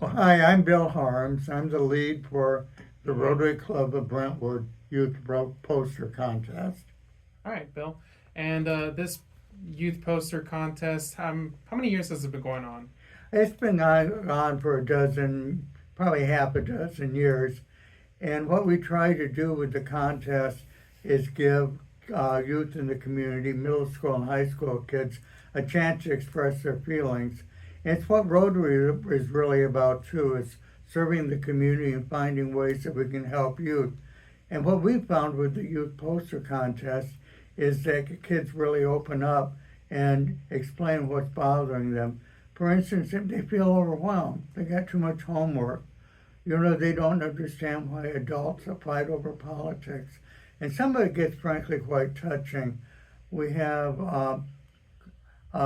Well, hi, I'm Bill Harms. I'm the lead for the Rotary Club of Brentwood Youth Poster Contest. All right, Bill. And this youth poster contest, how many years has it been going on? It's been on for a dozen, probably half a dozen years. And what we try to do with the contest is give youth in the community, middle school and high school kids, a chance to express their feelings. And it's what Rotary is really about too. It's serving the community and finding ways that we can help youth. And what we found with the youth poster contest is that kids really open up and explain what's bothering them. For instance, if they feel overwhelmed, they got too much homework, they don't understand why adults fight over politics. And some of it gets frankly quite touching. We have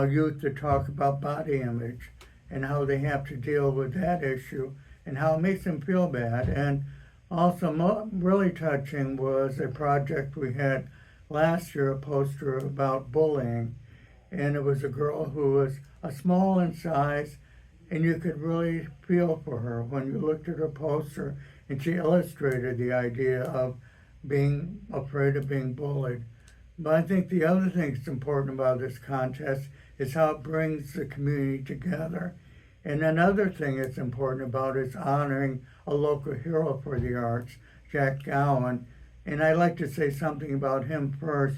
youth that talk about body image and how they have to deal with that issue and how it makes them feel bad. And also, really touching was a project we had last year, a poster about bullying. And it was a girl who was a small in size, and you could really feel for her when you looked at her poster and she illustrated the idea of being afraid of being bullied. But I think the other thing that's important about this contest is how it brings the community together. And another thing that's important about it is honoring a local hero for the arts, Jack Gowan. And I'd like to say something about him first.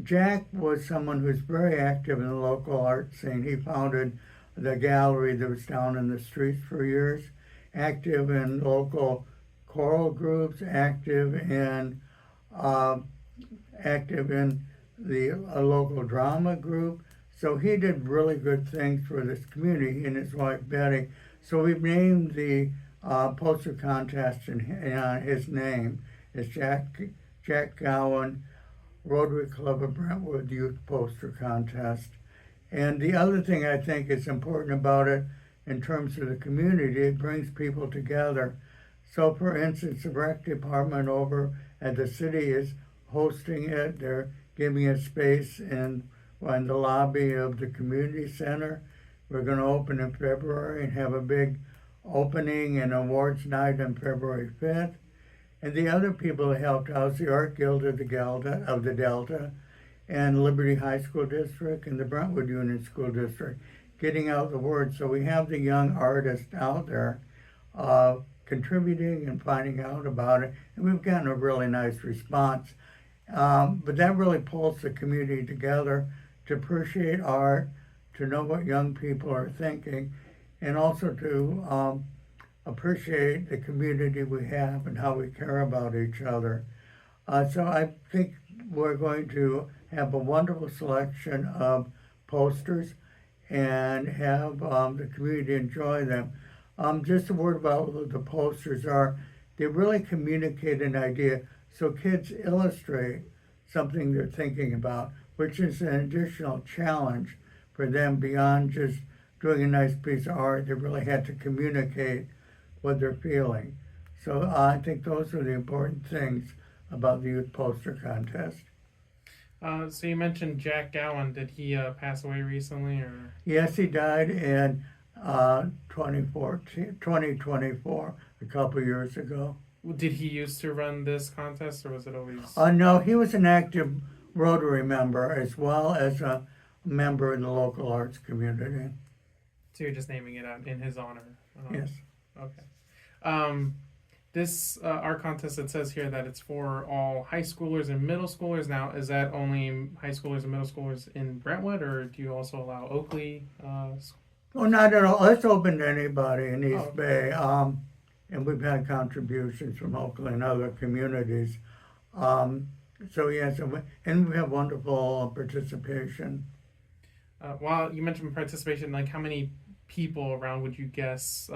Jack was someone who's very active in the local art scene. He founded the gallery that was down in the streets for years, active in local choral groups, uh, active in the local drama group. So he did really good things for this community, he and his wife Betty. So we've named the poster contest in his name. It's Jack Gowan Rotary Club of Brentwood Youth Poster Contest. And the other thing I think is important about it in terms of the community, it brings people together. So, for instance, the rec department over at the city is hosting it. They're giving it space in the lobby of the community center. We're going to open in February and have a big opening and awards night on February 5th. And the other people that helped out is the Art Guild of the Delta and Liberty High School District and the Brentwood Union School District, getting out the word. So we have the young artists out there contributing and finding out about it, and we've gotten a really nice response. But that really pulls the community together to appreciate art, to know what young people are thinking, and also to appreciate the community we have and how we care about each other. So I think we're going to have a wonderful selection of posters and have the community enjoy them. Just a word about what the posters are. They really communicate an idea, so kids illustrate something they're thinking about, which is an additional challenge for them beyond just doing a nice piece of art. They really had to communicate what they're feeling. So I think those are the important things about the youth poster contest. So you mentioned Jack Gowan. Did he pass away recently, or? Yes, he died in 2024, a couple years ago. Did he used to run this contest, or was it always? No, he was an active Rotary member as well as a member in the local arts community. So you're just naming it out in his honor. Yes. Okay. This art contest, it says here that it's for all high schoolers and middle schoolers. Now, is that only high schoolers and middle schoolers in Brentwood, or do you also allow Oakley? Well, not at all. It's open to anybody in East Bay. And we've had contributions from Oakland and other communities. So yes, and we have wonderful participation. While you mentioned participation, like how many people around would you guess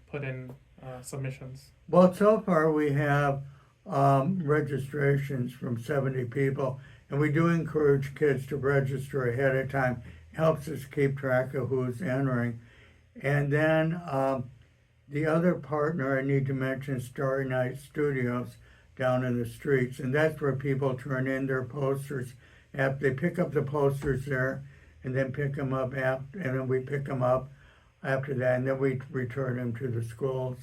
put in submissions? Well, so far we have registrations from 70 people, and we do encourage kids to register ahead of time. It helps us keep track of who's entering. And then the other partner I need to mention is Starry Night Studios down in the streets, and that's where people turn in their posters. After they pick up the posters there, and then pick them up and then we pick them up after that, and then we return them to the schools.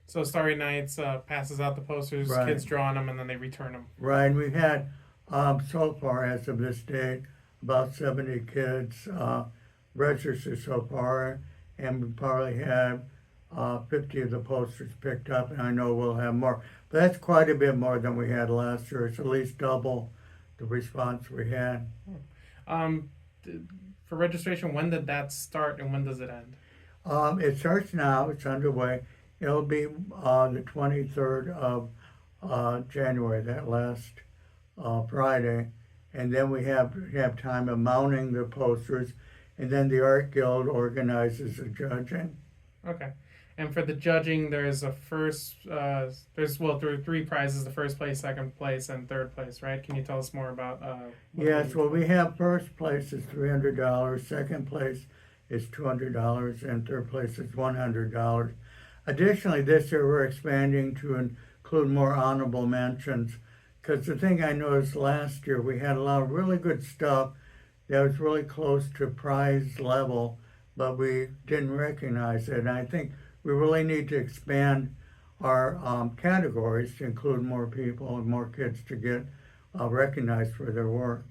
So Starry Nights passes out the posters, Right. kids draw on them, and then they return them. Right, and we've had, so far as of this date, about 70 kids register so far, and we probably have 50 of the posters picked up, and I know we'll have more. But that's quite a bit more than we had last year. It's at least double the response we had. Um, for registration, when did that start and when does it end? It starts now, it's underway. It'll be the 23rd of January, that last Friday. And then we have time of mounting the posters, and then the Art Guild organizes the judging. Okay. And for the judging, there's a first, there are three prizes: the first place, second place, and third place. Right? Can you tell us more about? Yes, well, we have first place is $300, second place is $200, and third place is $100. Additionally, this year we're expanding to include more honorable mentions, because the thing I noticed last year, we had a lot of really good stuff that was really close to prize level, but we didn't recognize it. And I think we really need to expand our categories to include more people and more kids to get recognized for their work.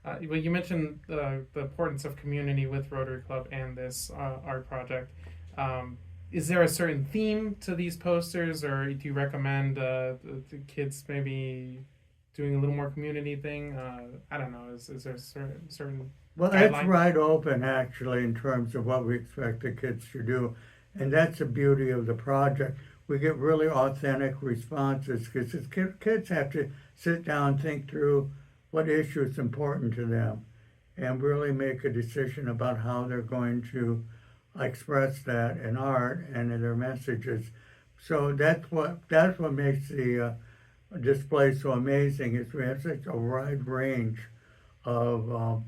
Well, you mentioned the importance of community with Rotary Club and this art project. Is there a certain theme to these posters, or do you recommend the kids maybe doing a little more community thing? I don't know. Is there a certain Well, guideline? it's right open actually in terms of what we expect the kids to do. And that's the beauty of the project. We get really authentic responses because kids have to sit down and think through what issue is important to them and really make a decision about how they're going to express that in art and in their messages. So that's what makes the display so amazing is we have such a wide range of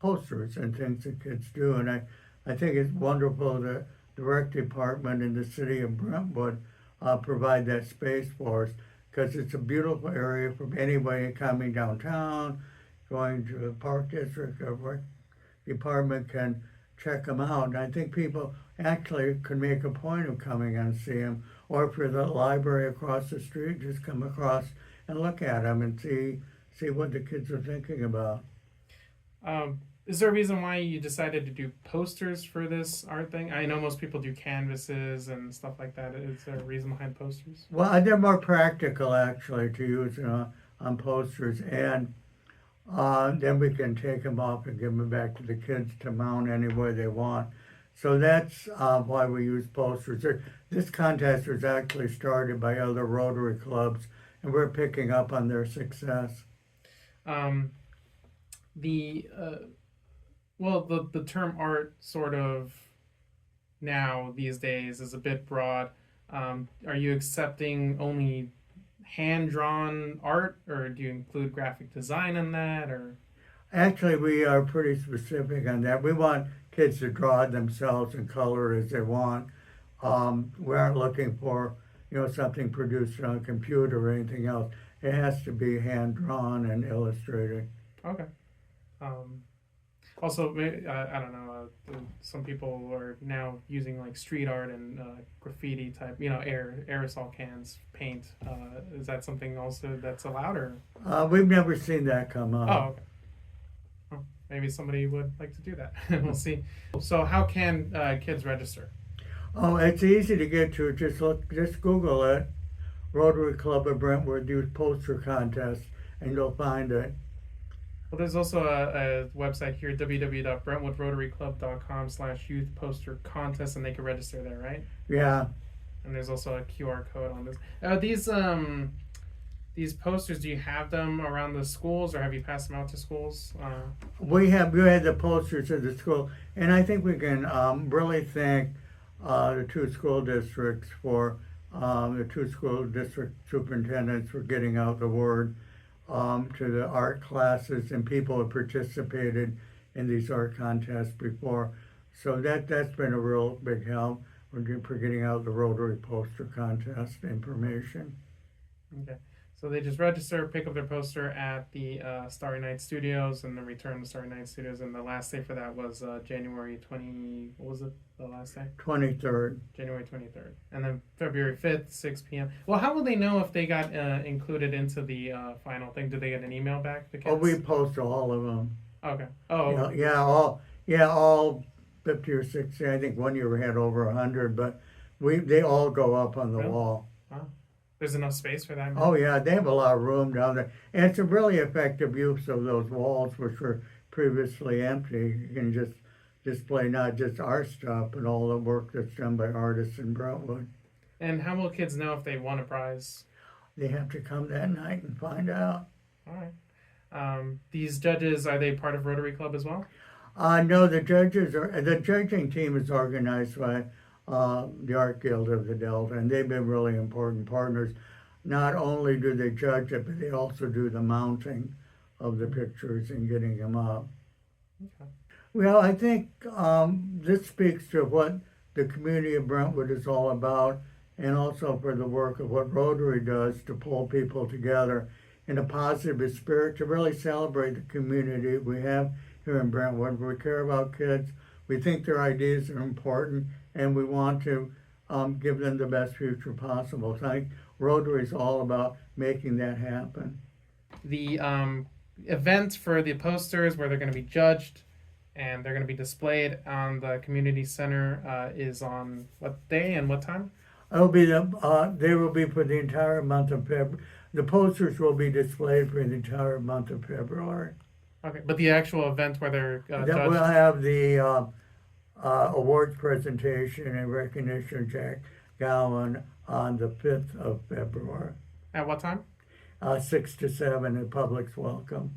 posters and things that kids do. And I think it's wonderful that the rec department in the city of Brentwood provide that space for us because it's a beautiful area for anybody coming downtown, going to the park district. The rec department can check them out. And I think people actually could make a point of coming and see them. Or if you're the library across the street, just come across and look at them and see what the kids are thinking about. Is there a reason why you decided to do posters for this art thing? I know most people do canvases and stuff like that. Is there a reason behind posters? Well, they're more practical actually to use on posters, and then we can take them off and give them back to the kids to mount any way they want. So that's why we use posters. This contest was actually started by other Rotary clubs, and we're picking up on their success. The term art sort of now these days is a bit broad. Are you accepting only hand-drawn art, or do you include graphic design in that, or? Actually, we are pretty specific on that. We want kids to draw it themselves and color it as they want. We aren't looking for, something produced on a computer or anything else. It has to be hand-drawn and illustrated. Okay. Also, I don't know. Some people are now using like street art and graffiti type, aerosol cans, paint. Is that something also that's allowed, or? We've never seen that come up. Oh, okay. Well, maybe somebody would like to do that. We'll see. So, how can kids register? Oh, it's easy to get to. Just Google it. Rotary Club of Brentwood Youth Poster Contest, and you'll find it. Well, there's also a website here, www.brentwoodrotaryclub.com/youth poster contest, and they can register there, right? Yeah. And there's also a QR code on this. These posters, do you have them around the schools, or have you passed them out to schools? We had the posters at the school, and I think we can really thank the two school districts for the two school district superintendents for getting out the word to the art classes and people who participated in these art contests before. So that's been a real big help for getting out the Rotary poster contest information. Okay. So they just register, pick up their poster at the Starry Night Studios, and then return to Starry Night Studios. And the last day for that was January 20. What was it? The last day? 23rd. January 23rd. And then February 5th, 6 p.m. Well, how will they know if they got included into the final thing? Do they get an email back? The kids? Oh, we post all of them. Okay. Oh. All 50 or 60. I think one year we had over 100, but they all go up on the Really? wall. Wow. There's enough space for that? Oh yeah, they have a lot of room down there, and it's a really effective use of those walls, which were previously empty. You can just display not just our stuff, but all the work that's done by artists in Brentwood. And how will kids know if they won a prize? They have to come that night and find out. All right. These judges, are they part of Rotary Club as well? No, the judging team is organized by the Art Guild of the Delta, and they've been really important partners. Not only do they judge it, but they also do the mounting of the pictures and getting them up. Okay. Well, I think this speaks to what the community of Brentwood is all about, and also for the work of what Rotary does to pull people together in a positive spirit to really celebrate the community we have here in Brentwood. We care about kids. We think their ideas are important, and we want to give them the best future possible. So I think Rotary is all about making that happen. The event for the posters where they're going to be judged and they're going to be displayed on the community center is on what day and what time? It'll be they will be for the entire month of February. The posters will be displayed for the entire month of February. Okay, but the actual event where they're Then judged? we'll have the awards presentation and recognition of Jack Gowan on the 5th of February. At what time? 6 to 7, and public's welcome.